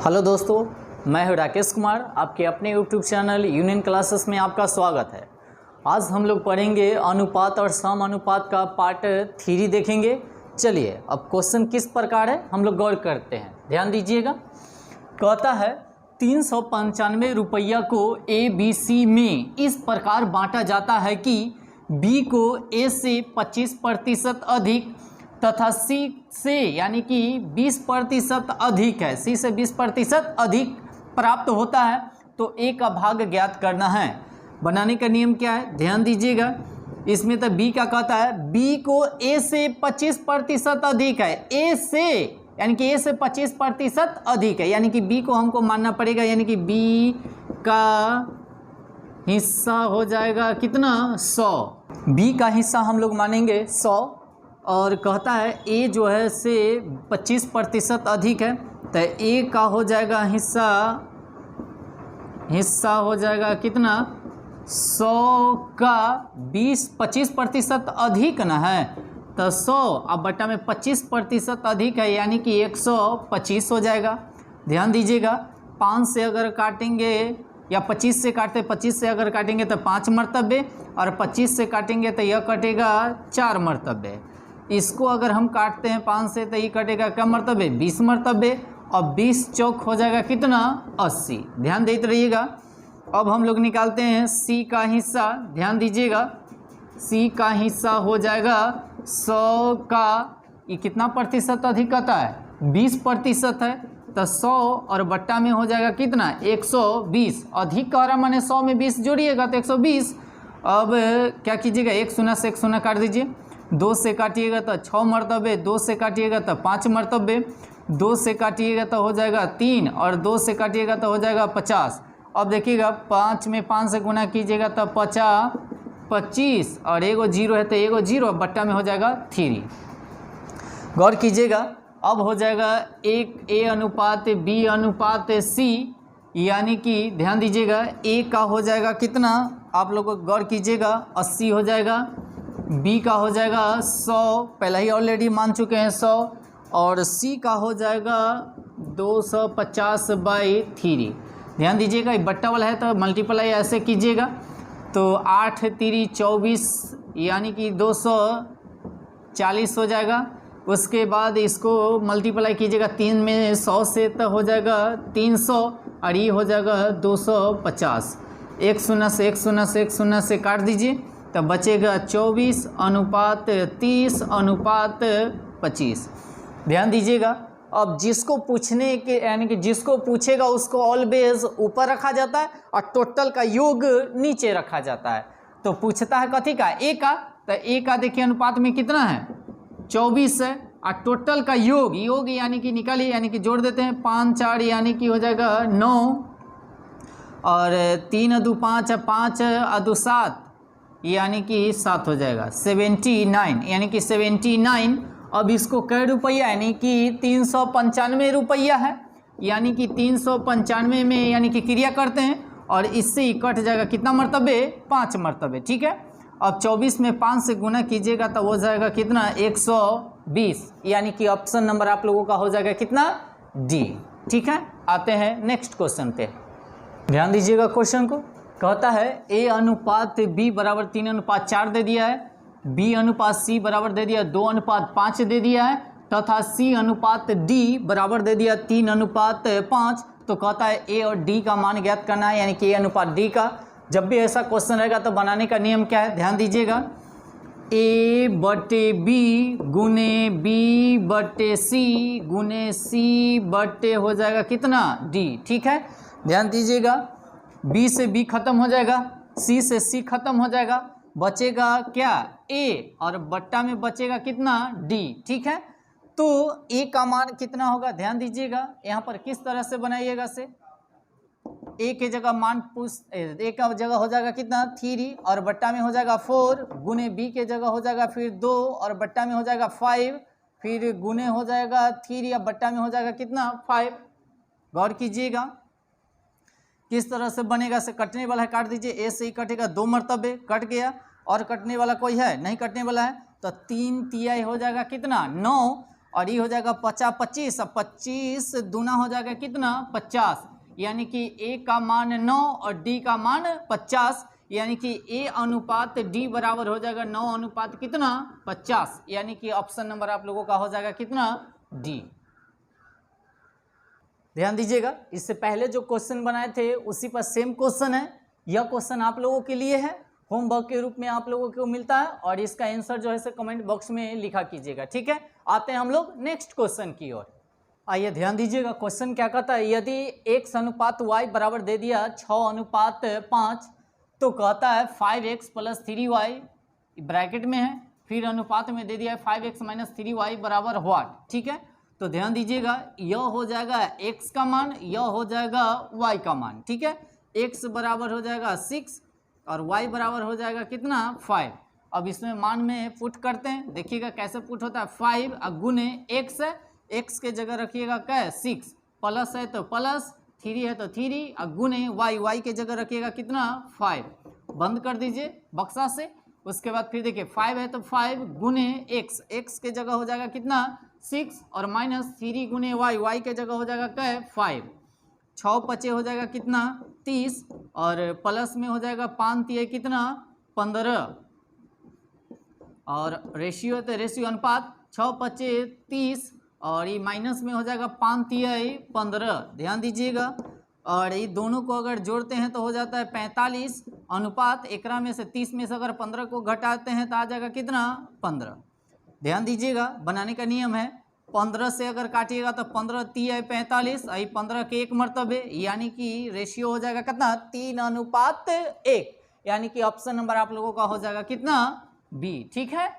Hello दोस्तों, मैं हूं राकेश कुमार। आपके अपने यूट्यूब चैनल यूनियन क्लासेस में आपका स्वागत है। आज हम लोग पढ़ेंगे अनुपात और सम अनुपात का पार्ट 3 देखेंगे। चलिए अब क्वेश्चन किस प्रकार है हम लोग गौर करते हैं, ध्यान दीजिएगा। कहता है 395 रुपया को ABC में इस प्रकार बांटा जाता है कि B को A से 25% अधिक तथा C से यानी कि 20% अधिक है, C से 20% अधिक प्राप्त होता है, तो A का भाग ज्ञात करना है। बनाने का नियम क्या है, ध्यान दीजिएगा। इसमें तो B का कहता है B को A से 25% अधिक है, A से यानी कि A से 25% अधिक है, यानी कि B को हमको मानना पड़ेगा, यानी कि B का हिस्सा हो जाएगा कितना 100। B का हिस्सा हम लोग मानेंगे 100 और कहता है A जो है से 25% अधिक है, तो A का हो जाएगा हिस्सा हो जाएगा कितना 100 का 25% अधिक ना है, तो 100 अब बट्टा में 25% अधिक है, यानी कि 125 हो जाएगा। ध्यान दीजिएगा, 5 से अगर काटेंगे या 25 से काटते, 25 से अगर काटेंगे तो 5 मरतबे और 25 से काटेंगे तो यह कटेगा 4 मरतबे। इसको अगर हम काटते हैं 5 से तो ये कटेगा क्या मरतबे 20 मरतबे, और 20 चौक हो जाएगा कितना 80। ध्यान देते रहिएगा। अब हम लोग निकालते हैं C का हिस्सा, ध्यान दीजिएगा। C का हिस्सा हो जाएगा 100 का ये कितना प्रतिशत अधिक आता है 20% है, तो 100 और बट्टा में हो जाएगा कितना 120। अधिक कह रहा माने 100 में 20 जोड़िएगा तो 120। अब क्या कीजिएगा, 1 शून्य से 1 शून्य काट दीजिए, 2 से काटिएगा तो 6 मरतबे, 2 से काटिएगा तो 5 मरतबे, 2 से काटिएगा तो हो जाएगा 3 और 2 से काटिएगा तो हो जाएगा 50। अब देखिएगा 5 में 5 से गुना कीजिएगा तो 25 और एगो जीरो है तो एगो जीरो, बट्टा में हो जाएगा 3। गौर कीजिएगा, अब हो जाएगा एक A अनुपात B अनुपात C, यानी कि ध्यान दीजिएगा A का हो जाएगा कितना, आप लोग गौर कीजिएगा 80 हो जाएगा, B का हो जाएगा 100, पहले ही ऑलरेडी मान चुके हैं 100, और C का हो जाएगा 250/3। ध्यान दीजिएगा ये बट्टा वाला है तो मल्टीप्लाई ऐसे कीजिएगा, तो 8 3 24 यानी कि 240 हो जाएगा। उसके बाद इसको मल्टीप्लाई कीजिएगा 3 में 100 से तो हो जाएगा 300 और ये हो जाएगा 250। 1 शून्य से 1 शून्य से 1 शून्य से काट दीजिए तो बचेगा 24 अनुपात 30 अनुपात 25। ध्यान दीजिएगा, अब जिसको पूछने के यानी कि जिसको पूछेगा उसको ऑलवेज ऊपर रखा जाता है और टोटल का योग नीचे रखा जाता है। तो पूछता है कथी का A का, तो A का देखिए अनुपात में कितना है 24 है, और टोटल का योग यानी कि निकालिए, यानी कि जोड़ देते हैं 5 4 यानी कि हो जाएगा 9 और 3 2 5 5 2 7 यानी कि 7 हो जाएगा 79, यानी कि 79। अब इसको कै रुपया यानी कि 395 रुपया है, यानी कि 395 में यानी कि क्रिया करते हैं और इससे ही कट जाएगा कितना मरतबे 5 मरतबे। ठीक है, अब 24 में 5 से गुना कीजिएगा तो हो जाएगा कितना 120, यानी कि ऑप्शन नंबर आप लोगों का हो जाएगा कितना D। ठीक है, आते हैं नेक्स्ट क्वेश्चन पे। ध्यान दीजिएगा, क्वेश्चन को कहता है A अनुपात B बराबर 3 अनुपात 4 दे दिया है, B अनुपात C बराबर दे दिया 2 अनुपात 5 दे दिया है, तथा C अनुपात D बराबर दे दिया 3 अनुपात 5। तो कहता है A और D का मान ज्ञात करना है, यानी कि A अनुपात D का। जब भी ऐसा क्वेश्चन रहेगा तो बनाने का नियम क्या है, ध्यान दीजिएगा। A बटे B गुने B बटे C गुने C बटे हो जाएगा कितना D। ठीक है, ध्यान दीजिएगा, B से B खत्म हो जाएगा, C से C खत्म हो जाएगा, बचेगा क्या A और बट्टा में बचेगा कितना D। ठीक है, तो A का मान कितना होगा, ध्यान दीजिएगा यहाँ पर किस तरह से बनाइएगा से A के जगह मान A का जगह हो जाएगा कितना 3 और बट्टा में हो जाएगा 4, गुने B के जगह हो जाएगा फिर 2 और बट्टा में हो जाएगा 5, फिर गुने हो जाएगा 3 या बट्टा में हो जाएगा कितना 5। गौर कीजिएगा किस तरह से बनेगा, से कटने वाला है काट दीजिए, A से ही कटेगा 2 मरतबे कट गया, और कटने वाला कोई है नहीं कटने वाला है, तो 3 तिहाई हो जाएगा कितना 9 और ये हो जाएगा 50 25, अब 25 दूना हो जाएगा कितना 50, यानी कि ए का मान 9 और डी का मान 50, यानी कि ए अनुपात डी बराबर हो जाएगा 9 अनुपात कितना 50, यानी कि ऑप्शन नंबर आप लोगों का हो जाएगा कितना डी। ध्यान दीजिएगा, इससे पहले जो क्वेश्चन बनाए थे उसी पर सेम क्वेश्चन है। यह क्वेश्चन आप लोगों के लिए है, होमवर्क के रूप में आप लोगों को मिलता है, और इसका आंसर जो है से कमेंट बॉक्स में लिखा कीजिएगा। ठीक है, आते हैं हम लोग नेक्स्ट क्वेश्चन की ओर। आइए ध्यान दीजिएगा, क्वेश्चन क्या कहता है, यदि x अनुपात y बराबर दे दिया 6 अनुपात 5, तो कहता है 5x प्लस 3y ब्रैकेट में है, फिर अनुपात में दे दिया है 5x माइनस 3y बराबर व्हाट। ठीक है, तो ध्यान दीजिएगा, यह हो जाएगा x का मान, यह हो जाएगा y का मान। ठीक है, x बराबर हो जाएगा 6 और y बराबर हो जाएगा कितना 5। अब इसमें मान में पुट करते हैं, देखिएगा कैसे पुट होता है, 5 गुने x है, x के जगह रखिएगा क्या है 6, प्लस है तो प्लस, 3 है तो 3 और गुने y के जगह रखिएगा कितना 5, बंद कर दीजिए बक्सा से। उसके बाद फिर देखिए 5 है तो 5 गुने x के जगह हो जाएगा कितना 6 और माइनस 3 गुने y के जगह हो जाएगा क्या है 5, 6 पचे हो जाएगा कितना 30 और प्लस में हो जाएगा 5 तिये कितना 15 और रेशियो तो रेशियो अनुपात 6 पचे 30 और ये माइनस में हो जाएगा 5 तिये 15। ध्यान दीजिएगा, और ये दोनों को अगर जोड़ते हैं तो हो जाता है 45 अनुपात, एकरा में से 30 में से अगर 15 को घटाते हैं तो आ जाएगा कितना 15। ध्यान दीजिएगा, बनाने का नियम है, 15 से अगर काटिएगा तो 15 तिये 45, आई 15 के एक मरतबे, यानी कि रेशियो हो जाएगा कितना 3 अनुपात 1, यानी कि ऑप्शन नंबर आप लोगों का हो जाएगा कितना बी। ठीक है,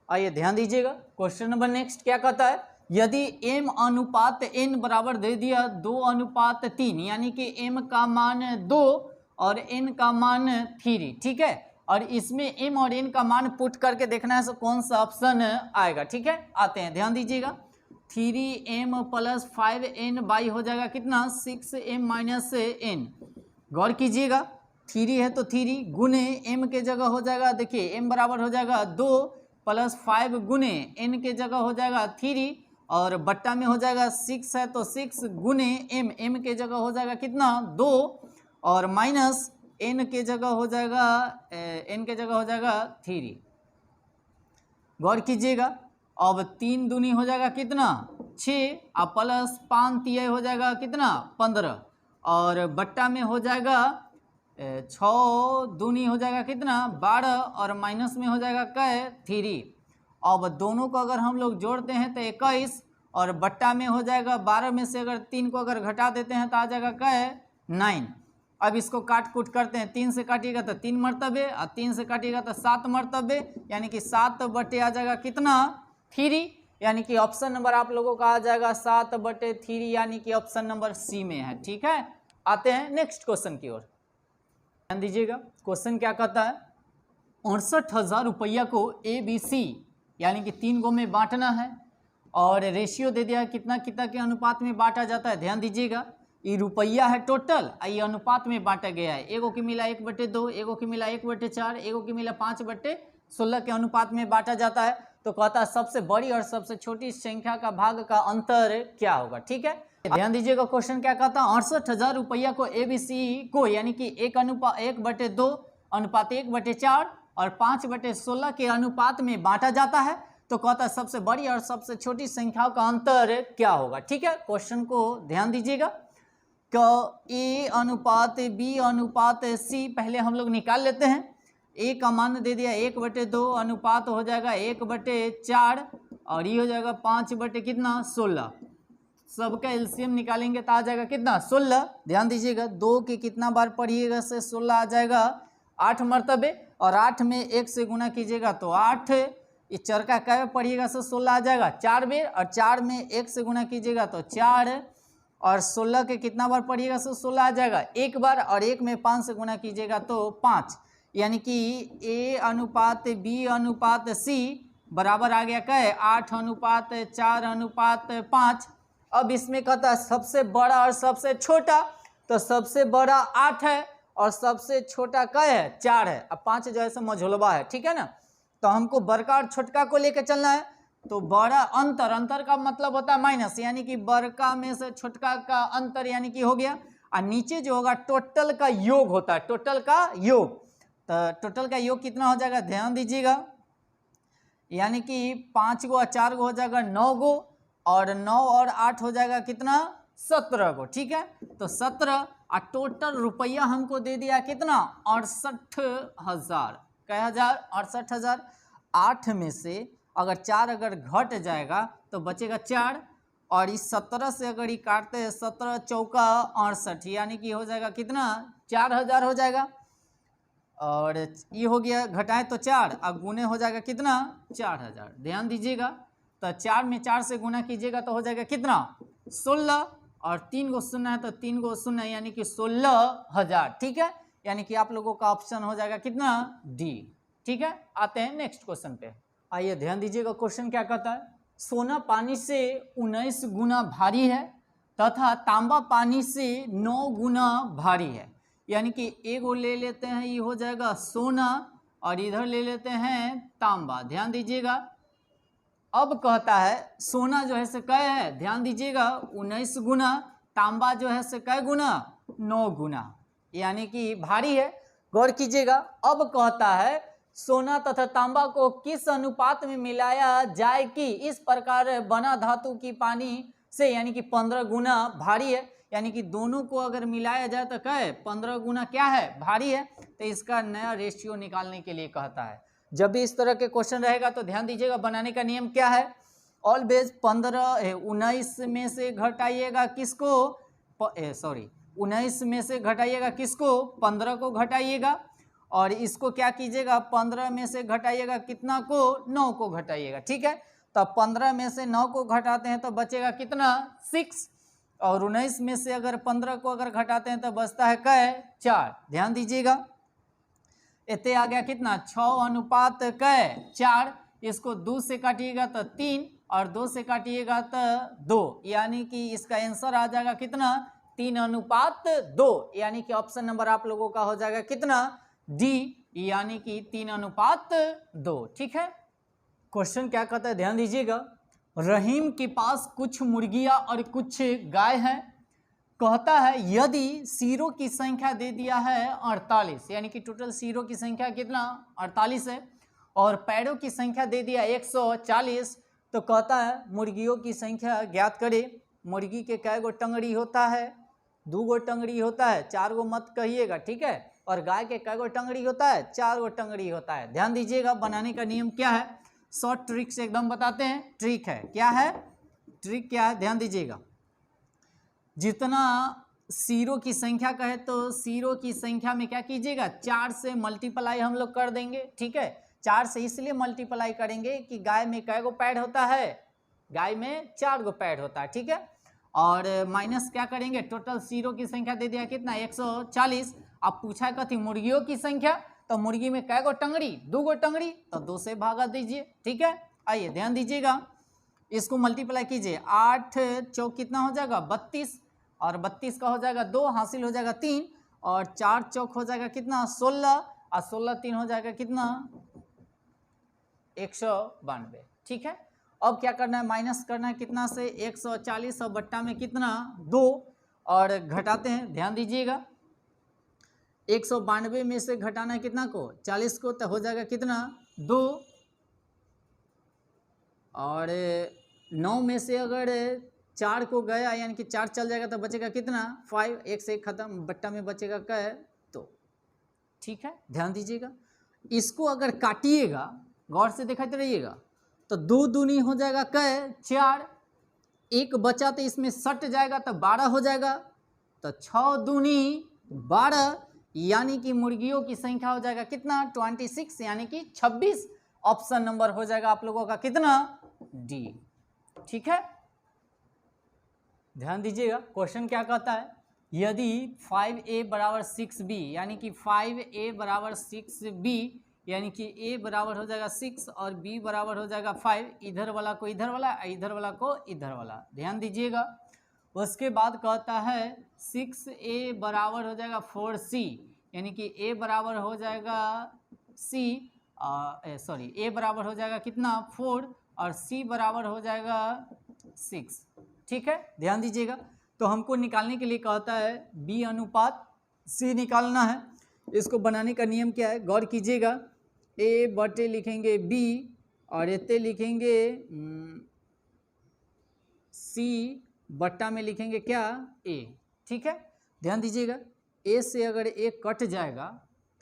आइए ध्यान दीजिएगा, क्वेश्चन नंबर नेक्स्ट क्या कहता है, यदि m अनुपात n बराबर दे दिया 2 अनुपात 3, यानी कि m का मान 2 और n का मान 3। ठीक है, और इसमें m और n का मान पुट करके देखना है कौन सा ऑप्शन आएगा। ठीक है, आते हैं, ध्यान दीजिएगा, 3m प्लस 5n बाई हो जाएगा कितना 6m माइनस n। गौर कीजिएगा, 3 है तो 3 गुने m के जगह हो जाएगा, देखिए m बराबर हो जाएगा 2 प्लस 5 गुने n के जगह हो जाएगा 3 और बट्टा में हो जाएगा 6 है तो 6 गुने m के जगह हो जाएगा कितना 2 और माइनस n के जगह हो जाएगा 3। गौर कीजिएगा, अब 3 दूनी हो जाएगा कितना 6 और प्लस 5 तिये हो जाएगा कितना 15 और बट्टा में हो जाएगा 6 दूनी हो जाएगा कितना 12 और माइनस में हो जाएगा क्या 3। अब दोनों को अगर हम लोग जोड़ते हैं तो 21 और बट्टा में हो जाएगा 12 में से अगर 3 को अगर घटा देते हैं तो आ जाएगा क्या 9। अब इसको काट कूट करते हैं, 3 से काटिएगा तो 3 मरतबे और 3 से काटिएगा तो 7 मरतबे, यानी कि 7 बटे आ जाएगा कितना 3, यानी कि ऑप्शन नंबर आप लोगों का आ जाएगा 7 बटे 3, यानी कि ऑप्शन नंबर सी में है। ठीक है, आते हैं नेक्स्ट क्वेश्चन की ओर। ध्यान दीजिएगा, क्वेश्चन क्या कहता है, 68,000 रुपया को ABC यानी कि 3 गो में बांटना है और रेशियो दे दिया है कितना कितना के अनुपात में बांटा जाता है। ध्यान दीजिएगा, ये रुपया है टोटल, ये अनुपात में बांटा गया है, एगो की मिला 1/2, एगो की मिला 1/4, एगो की मिला 5/16 के अनुपात में बांटा जाता है। तो कहता है सबसे बड़ी और सबसे छोटी संख्या का भाग का अंतर क्या होगा। ठीक है, ध्यान दीजिएगा, क्वेश्चन क्या कहता है, 68,000 रुपया को ABC को यानी कि 1/2 अनुपात 1/4 और 5/16 के अनुपात में बांटा जाता है। तो कहता है सबसे बड़ी और सबसे छोटी संख्याओं का अंतर क्या होगा। ठीक है, क्वेश्चन को ध्यान दीजिएगा, A अनुपात B अनुपात C पहले हम लोग निकाल लेते हैं। A का मान दे दिया 1/2, अनुपात हो जाएगा 1/4 और ये हो जाएगा 5/16। सबका एलसीएम निकालेंगे तो आ जाएगा कितना 16। ध्यान दीजिएगा, 2 के कितना बार पढ़िएगा से 16 आ जाएगा 8 मरतबे, और 8 में 1 से गुना कीजिएगा तो 8, ये चरका कै पढ़िएगा से 16 आ जाएगा 4 बेर, और 4 में 1 से गुना कीजिएगा तो 4, और 16 के कितना बार पढ़िएगा से 16 आ जाएगा 1 बार, और 1 में 5 से गुना कीजिएगा तो 5, यानी कि A अनुपात B अनुपात C बराबर आ गया क्या 8 अनुपात 4 अनुपात 5। अब इसमें कहता है सबसे बड़ा और सबसे छोटा, तो सबसे बड़ा 8 है और सबसे छोटा क्या है 4 है। अब 5 जो है मझोलवा है। ठीक है ना, तो हमको बड़का और छोटका को लेकर चलना है। तो बड़ा अंतर, अंतर का मतलब होता है माइनस, यानी कि बड़का में से छोटका का अंतर यानी कि हो गया। और नीचे जो होगा टोटल का योग होता है, टोटल का योग। तो टोटल का योग कितना हो जाएगा, ध्यान दीजिएगा, यानी कि 5 गो और 4 गो हो जाएगा 9 गो, और 9 और 8 हो जाएगा कितना, 17 गो। ठीक है, तो 17 और टोटल रुपया हमको दे दिया कितना, 68,000। क्या हजार, 68,000। 8 में से अगर 4 अगर घट जाएगा तो बचेगा 4, और इस 17 से अगर ये काटते हैं 17 चौका 68, यानी कि हो जाएगा कितना, 4,000 हो जाएगा। और ये हो गया, घटाए तो 4 और गुने हो जाएगा कितना, 4,000। ध्यान दीजिएगा, तो 4 में 4 से गुना कीजिएगा तो हो जाएगा कितना, 16, और 3 गो शून्य है तो 3 गो शून्य, यानी कि 16,000। ठीक है, यानी कि आप लोगों का ऑप्शन हो जाएगा कितना, डी। ठीक है, आते हैं नेक्स्ट क्वेश्चन पे। आइए ध्यान दीजिएगा, क्वेश्चन क्या कहता है, सोना पानी से 19 गुना भारी है तथा तांबा पानी से 9 गुना भारी है। यानी कि एगो ले लेते हैं, ये हो जाएगा सोना, और इधर ले लेते हैं तांबा। ध्यान दीजिएगा, अब कहता है सोना जो है से कै है, ध्यान दीजिएगा 19 गुना, तांबा जो है से कै गुना, 9 गुना, यानी कि भारी है। गौर कीजिएगा, अब कहता है सोना तथा तांबा को किस अनुपात में मिलाया जाए कि इस प्रकार बना धातु की पानी से, यानी कि 15 गुना भारी है। यानी कि दोनों को अगर मिलाया जाए तो क्या है, 15 गुना क्या है, भारी है। तो इसका नया रेशियो निकालने के लिए कहता है। जब भी इस तरह के क्वेश्चन रहेगा तो ध्यान दीजिएगा, बनाने का नियम क्या है, ऑलवेज 19 में से घटाइएगा किसको, 19 में से घटाइएगा किसको, 15 को घटाइएगा, और इसको क्या कीजिएगा, 15 में से घटाइएगा कितना को, 9 को घटाइएगा। ठीक है, तो 15 में से 9 को घटाते हैं तो बचेगा कितना, 6, और 19 में से अगर 15 को अगर घटाते हैं तो बचता है कै, 4। ध्यान दीजिएगा, इतने आ गया कितना, 6:4। इसको 2 से काटिएगा तो 3, और 2 से काटिएगा तो 2, यानी कि इसका आंसर आ जाएगा कितना, 3:2, यानी कि ऑप्शन नंबर आप लोगों का हो जाएगा कितना, डी, यानी कि 3:2। ठीक है, क्वेश्चन क्या कहता है, ध्यान दीजिएगा, रहीम के पास कुछ मुर्गियां और कुछ गाय हैं। कहता है यदि सिरों की संख्या दे दिया है 48, यानी कि टोटल सिरों की संख्या कितना, 48 है, और पैरों की संख्या दे दिया 140, तो कहता है मुर्गियों की संख्या ज्ञात करे। मुर्गी के कै गो टंगड़ी होता है, 2 गो टंगड़ी होता है, 4 गो मत कहिएगा। ठीक है, और गाय के कै गो टंगड़ी होता है, 4 गो टंगड़ी होता है। ध्यान दीजिएगा, बनाने का नियम क्या है, शॉर्ट ट्रिक से एकदम बताते हैं। ट्रिक है, क्या है ट्रिक, क्या है, ध्यान दीजिएगा, जितना सिरों की संख्या कहे तो सिरों की संख्या में क्या कीजिएगा, 4 से मल्टीप्लाई हम लोग कर देंगे। ठीक है, 4 से इसलिए मल्टीप्लाई करेंगे कि गाय में कै गो पैड होता है, गाय में 4 गो पैड होता है। ठीक है, और माइनस क्या करेंगे, टोटल सिरों की संख्या दे दिया कितना, 140। अब पूछा कथी, मुर्गियों की संख्या, तो मुर्गी में कै गो टंगड़ी, 2 गो टंगड़ी, तो 2 से भागा दीजिए। ठीक है, आइए ध्यान दीजिएगा, इसको मल्टीप्लाई कीजिए, 8 चौक कितना हो जाएगा, 32, और 32 का हो जाएगा 2, हासिल हो जाएगा 3, और 4 चौक हो जाएगा कितना, 16, और 16 3 हो जाएगा कितना, 192। ठीक है, अब क्या करना है, माइनस करना है कितना से, 140, और बट्टा में कितना, 2, और घटाते हैं। ध्यान दीजिएगा, 192 में से घटाना है कितना को, 40 को, तो हो जाएगा कितना, 2, और 9 में से अगर 4 को गया, यानी कि 4 चल जाएगा तो बचेगा कितना, 5, 1 से 1 खत्म, बट्टा में बचेगा क्या है, तो। ठीक है, ध्यान दीजिएगा, इसको अगर काटिएगा, गौर से दिखाते रहिएगा, तो 2 दूनी हो जाएगा क्या, 4, 1 बचा तो इसमें सट जाएगा तो 12 हो जाएगा, तो 6 दूनी 12, यानी कि मुर्गियों की संख्या हो जाएगा कितना, 26, यानी कि 26। ऑप्शन नंबर हो जाएगा आप लोगों का कितना, डी। ठीक है, ध्यान दीजिएगा, क्वेश्चन क्या कहता है, यदि 5a बराबर 6b, यानी कि 5a बराबर 6b, यानी कि a बराबर हो जाएगा 6 और b बराबर हो जाएगा 5, इधर वाला को इधर वाला, इधर वाला को इधर वाला। ध्यान दीजिएगा, उसके बाद कहता है 6a बराबर हो जाएगा 4c, यानी कि a बराबर हो जाएगा a बराबर हो जाएगा कितना, 4, और C बराबर हो जाएगा 6। ठीक है, ध्यान दीजिएगा। तो हमको निकालने के लिए कहता है B अनुपात C निकालना है। इसको बनाने का नियम क्या है, गौर कीजिएगा। A बटे लिखेंगे B और इतने लिखेंगे C बट्टा में लिखेंगे क्या, A। ठीक है, ध्यान दीजिएगा। A से अगर A कट जाएगा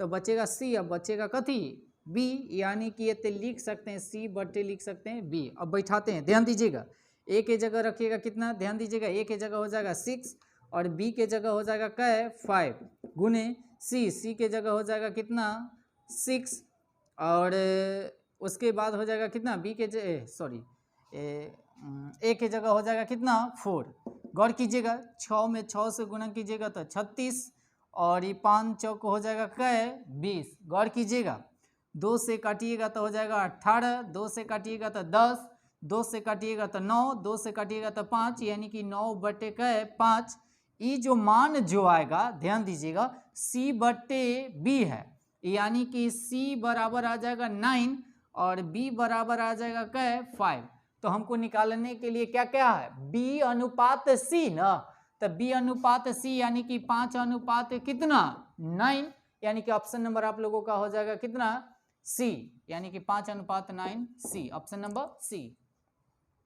तो बचेगा C, अब बचेगा कथी, B, यानी कि ये लिख सकते हैं C बटे लिख सकते हैं B। अब बैठाते हैं, ध्यान दीजिएगा। A के जगह रखिएगा कितना, ध्यान दीजिएगा, A के जगह हो जाएगा 6 और B के जगह हो जाएगा क्या है 5 गुने C के जगह हो जाएगा कितना 6 और उसके बाद हो जाएगा कितना B के A के जगह हो जाएगा कितना 4। गौर कीजिएगा, 6 में 6 से गुणा कीजिएगा तो 36 और ये 5 चौक हो जाएगा क्या है 20। गौर कीजिएगा, 2 से काटिएगा तो हो जाएगा 18, 2 से काटिएगा तो 10, 2 से काटिएगा तो 9, 2 से काटिएगा तो 5, यानी कि 9 बटे क्या है 5। ये जो मान जो आएगा, ध्यान दीजिएगा, C बटे B है, यानी कि C बराबर आ जाएगा 9 और B बराबर आ जाएगा क्या है 5। तो हमको निकालने के लिए क्या क्या है, B अनुपात C ना, तो B अनुपात C यानी कि 5 अनुपात कितना 9, यानी कि ऑप्शन नंबर आप लोगों का हो जाएगा कितना C, यानी कि 5 अनुपात 9 C, ऑप्शन नंबर C।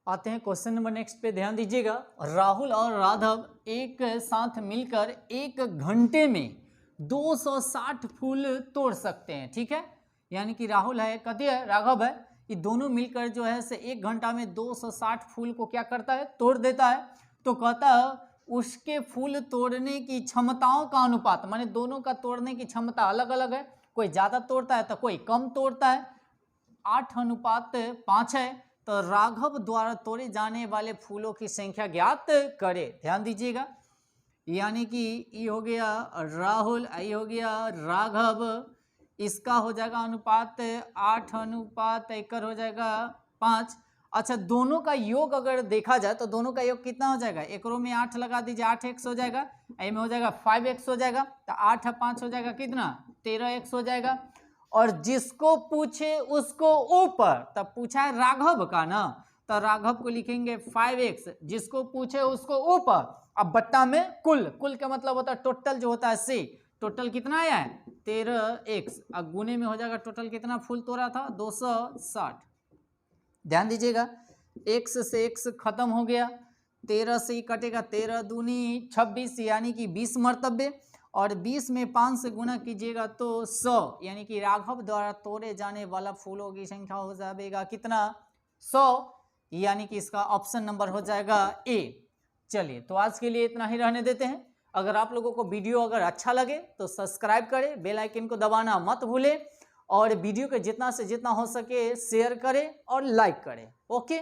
आते हैं क्वेश्चन नंबर नेक्स्ट पे, ध्यान दीजिएगा। राहुल और राघव एक साथ मिलकर 1 घंटे में 260 फूल तोड़ सकते हैं। ठीक है, यानी कि राहुल है, कथी है, राघव है, ये दोनों मिलकर जो है से 1 घंटा में 260 फूल को क्या करता है, तोड़ देता है। तो कहता है उसके फूल तोड़ने की क्षमताओं का अनुपात, माने दोनों का तोड़ने की क्षमता अलग अलग है, कोई ज़्यादा तोड़ता है तो कोई कम तोड़ता है। 8 अनुपात 5 है, तो राघव द्वारा तोड़े जाने वाले फूलों की संख्या ज्ञात करे। ध्यान दीजिएगा, यानी कि ये हो गया राहुल, ये हो गया राघव, इसका हो जाएगा अनुपात 8 अनुपात 1 हो जाएगा 5। अच्छा, दोनों का योग अगर देखा जाए तो दोनों का योग कितना हो जाएगा, एकरों में 8 लगा दीजिए, 8x हो जाएगा, आई में हो जाएगा 5x हो जाएगा, तो 8 और 5 हो जाएगा कितना 13x हो जाएगा। और जिसको पूछे उसको ऊपर, तब पूछा है राघव का ना, तो राघव को लिखेंगे 5x, जिसको पूछे उसको ऊपर, अब बट्टा में कुल का मतलब होता है टोटल जो होता है C, टोटल कितना आया है 13x, अब गुने में हो जाएगा टोटल कितना फूल तोड़ा था 260। ध्यान दीजिएगा, x से x खत्म हो गया, 13 से ही कटेगा, 13 दूनी 26 यानी कि 20 मर्तबे, और 20 में 5 से गुना कीजिएगा तो 100, यानी कि राघव द्वारा तोड़े जाने वाला फूलों की संख्या हो जाएगा कितना 100, यानी कि इसका ऑप्शन नंबर हो जाएगा A। चलिए, तो आज के लिए इतना ही रहने देते हैं। अगर आप लोगों को वीडियो अगर अच्छा लगे तो सब्सक्राइब करें, बेल आइकन को दबाना मत भूलें, और वीडियो को जितना से जितना हो सके शेयर करें और लाइक करें। ओके।